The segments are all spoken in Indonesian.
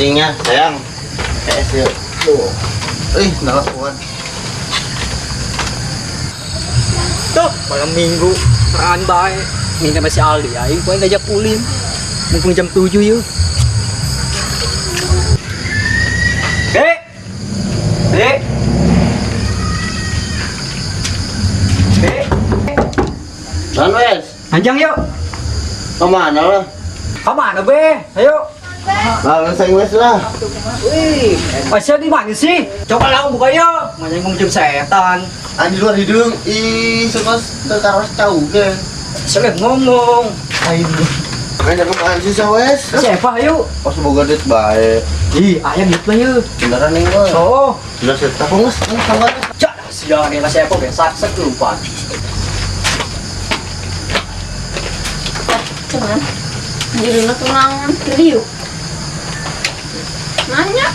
pancingnya sayang. Yuk. Tuh. Nalakuan. Tuh, malam minggu peran baik. Minta masih Aldi, aing poe ngajak ulin. Mumpung jam 7 yuk. Dek. Dek. Dek. Dan wes, Anjang yuk. kemana lah? Kemana be? Ayo. Lah, saya wes lah. Wih, Pasnya di mana sih? Coba lah buka yuk. Mana ngomong jam setan. Di luar hidung, sepas terkaras cau ke. Selek ngomong. Ayo. Ngajak kemana sih sa wes? Siapa yuk? Pas boga duit bae. Ih, ayam gitu lah yuk. Beneran nih gua. Oh, Sudah set apa nges? Sangka. cak. Siang nih siapa be? Sak lupa. Cuman judulnya tunangan review nanya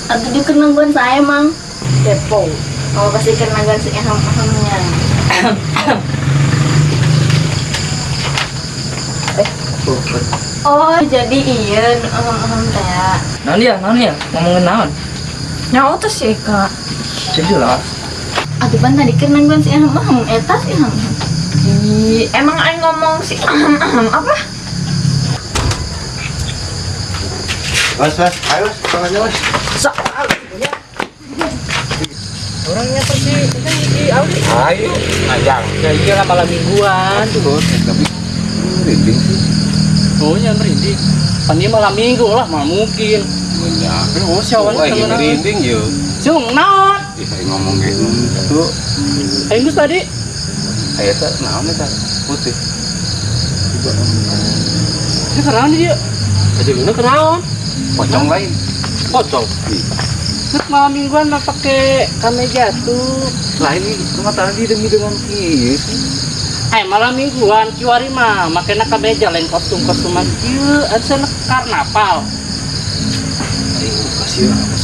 atau di kenangan saya emang kepo pasti kenangan si aham-ahamnya oh jadi iya aham-aham teh Nania, ngomongin naon? nyawa tuh sih kak Jelas. aduh ban tadi kenangan si aham-aham etas si aham emang aing ngomong si aham-aham apa Wes, ayo wes, tangannya wes. Ya. Orangnya pergi kan di Audi. Ayo, ngajak. Ya iya lah malam mingguan tuh. Tapi rinding sih. Oh nya merinding. Pan dia malam minggu lah, mah mungkin. Banyak. Oh siapa Wah, ini rinding yuk. Sung naon? Saya ngomong gitu. Ayo geus tadi. Ayo tak, naon eta? Putih. Ya kenaon dia? Jadi lu kenaon? Pocong lain. Pocong. Terus malam mingguan mah pakai kameja tuh. Lain ini cuma tadi demi dengan kieu. Malam mingguan kiwari mah makena kameja lain kostum-kostuman kieu asa karnaval. Ayo kasih apa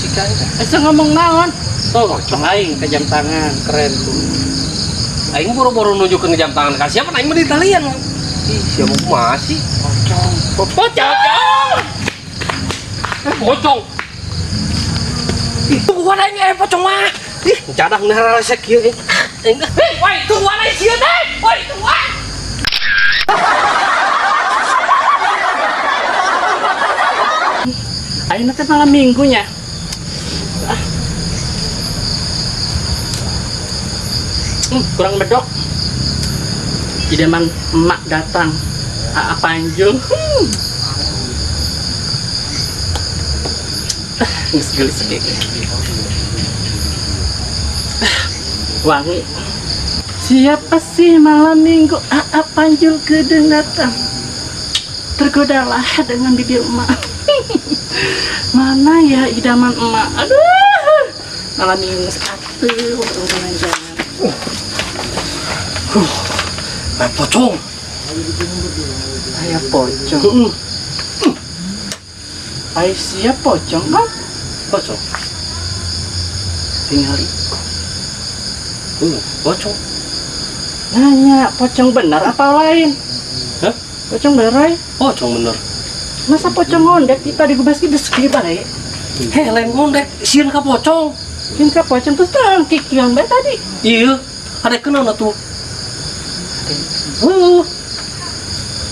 kan? Ngomong naon? Tuh, pocong aing ke jam tangan keren tuh. Aing boro-boro nunjukin jam tangan kasih apa aing mah di talian. Ih, siapa masih? Pocong. Pocong. Ih, tungguan aing pocong mah. Ih, cadah nara resek kieu. Woi, tungguan aing sieun deh. Woi, tungguan. Aing teh malam minggunya. Kurang bedok. Idaman emak datang. Panjung. Gelis sedikit. Wangi. Siapa sih malam minggu Panjul gedeng datang? Tergodalah dengan bibir emak. Mana ya idaman emak? Aduh. Malam minggu satu. Pocong. Ayah pocong. Ayah siap pocong kan? Pocong. Tinggali. Pocong. Nanya, pocong benar apa lain? Hah? Pocong berai? Pocong bener. Masa pocong ngondek kita digubas kita segini baik? Heh, lain ngondek, sieun ka pocong. Ini ka pocong terus terang kikian baik tadi. Iya, ada kenal tuh.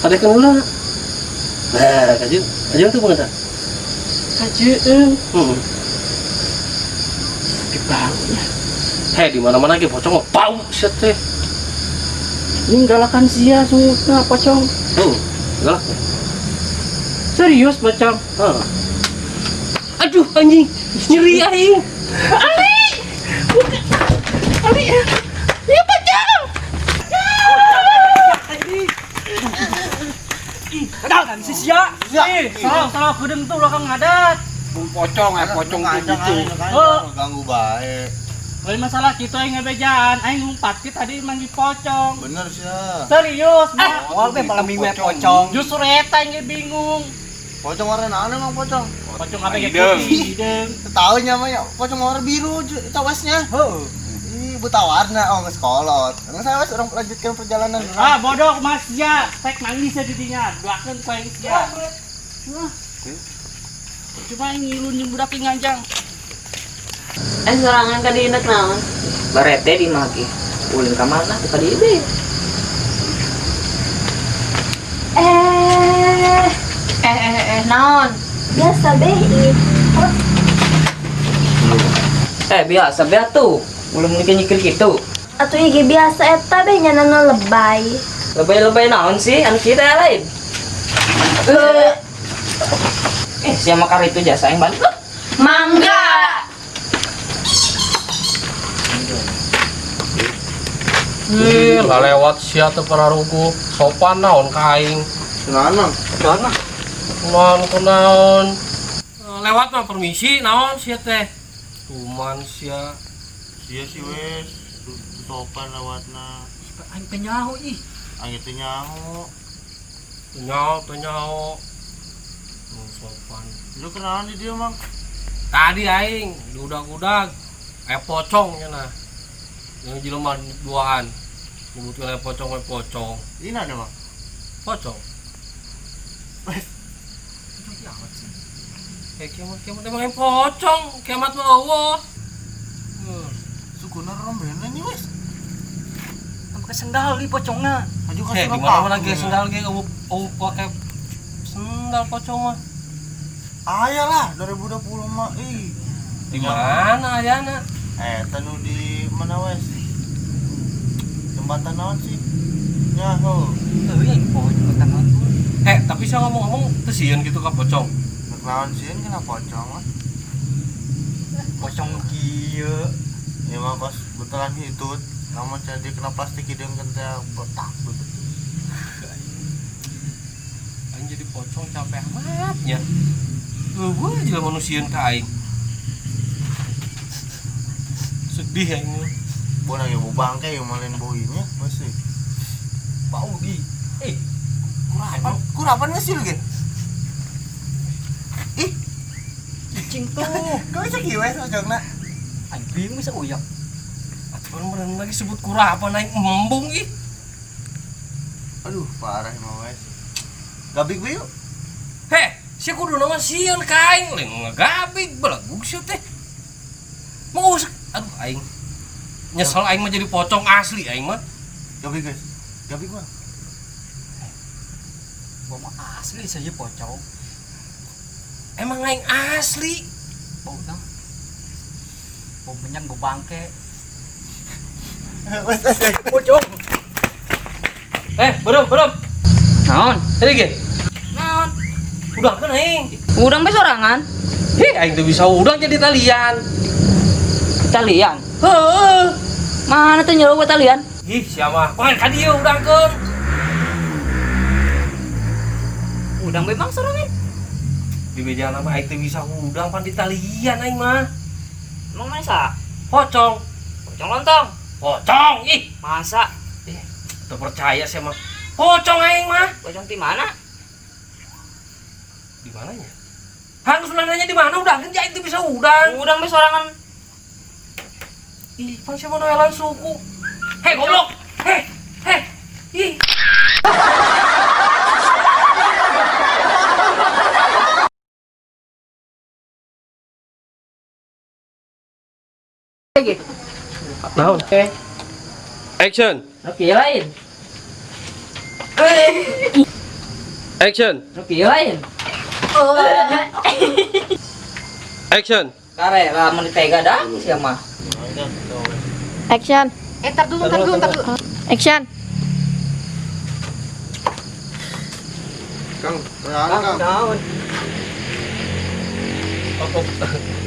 Ada kenal. Nah, kajian tuh banget. Kajian. Di bau. Heh, di mana-mana ge pocong mah bau set teh. Ini galakan sia sungguhnya pocong. Galak. Serius pocong. Aduh, anjing. Nyeri aing. Ali. Ali. Ini pocong. Padahal kan si sia. Salah kudeng tuh belakang ngadat. Pocong gitu. Ganggu bae. Lain masalah kita yang ngebejaan, aing ngumpat kita tadi manggil pocong. Bener sih ya. Serius, mah. Awal teh malam minggu pocong. Justru eta yang bingung. Pocong warna naon emang pocong? Pocong apa yang putih, hidung. Tahu nya pocong warna biru tawasnya. Heuh. Ih, buta warna nggak sekolot. Nggak saya orang lanjutkan perjalanan. Bodoh mas ya, tek nangis ya didinya. Doakeun ku aing sia. Cuma ngilun yang budak nganjang. Sorangan ka di inak naon. Barete di maki. Ulin ka mana di padibe. Naon? Biasa beh Biasa be atuh. Ulun nyikir gitu. atau iki biasa eta beh nyana lebay. Lebay-lebay naon sih? Anu kita lain. Siapa makar itu jasa yang balik? Mangga. Lah lewat sia teu pararugu. Sopan naon ka aing. Naon? Naon. Lewat mah permisi naon sia teh. Cuman sia Iya sih wes, sopan lewatna. Aing penyaho ih. Aing teh nyaho. Penyaho. Sopan. Lu kenalan di dia, Mang? Tadi aing diudag-udag pocong cenah. Yang jelema duaan. Nyebutkeun pocong. Ini ada, Mang. Pocong. Wes, Kiamat emang pocong, kiamat mah Allah. sukuna rombena nih wes. Pakai sendal di pocongna. Maju ka Di Surakarta. mana lagi sendal ge pakai sendal pocong mah. Aya lah 2020 mah. Di mana ayana? Tanu di mana wes? Jembatan naon sih? Nyaho. Tapi saya ngomong-ngomong tesian gitu ka pocong. Naon sih kena pocong lah. Pocong kieu. Ya mah pas betulan hitut, namun jadi kena plastik hidung kental botak betul. Aing jadi pocong capek amat nya. Gua aja manusian ka aing. Sedih aing. Bona ya bangke yang malin boinya masih. Bau di. Kurapan ngesil ge. Cing tuh. Kau bisa kiwes ojokna. Aing bingung bisa uyak. Aturan beneran lagi sebut kurapan aing embung ih. Aduh, parah emang wes. Gabik be yuk. Sia kudu nama sieun ka aing lain ngagabig belegug sia teh. Mau aduh aing. Nyesel aing mah jadi pocong asli aing mah. Gabik guys. Gabik mah. Bau mah asli saja pocong. Emang aing asli. Bau dong. Bau menyang bau bangke. Wes. Pocong. Belum. Naon? Tadi ge. Naon? Udah kan aing. Udang be sorangan. Aing tuh bisa udang jadi talian. Talian. Heeh. Mana tuh nyuruh buat talian? Ih, siapa? Poin ka dieu udangkeun. Udang be bang sorangan. Di meja nama aing teh bisa udang pan di talian aing mah. Emang mana sa? Pocong. Pocong lontong. Pocong. Ih, Masa? teu percaya saya mah. Pocong aing mah. Pocong di mana? Di mananya? Harus nanya di mana udang kan aing teh bisa udang. Udang be sorangan. Ih, pan siapa noelan suku. Goblok. Ih. Naon? Action. Oke lain. Action. Oke lain. Action. Kare lamun ditega dah sia mah. Action. Tar dulu. Action. Kang, Kang. Naon?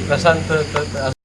Perasaan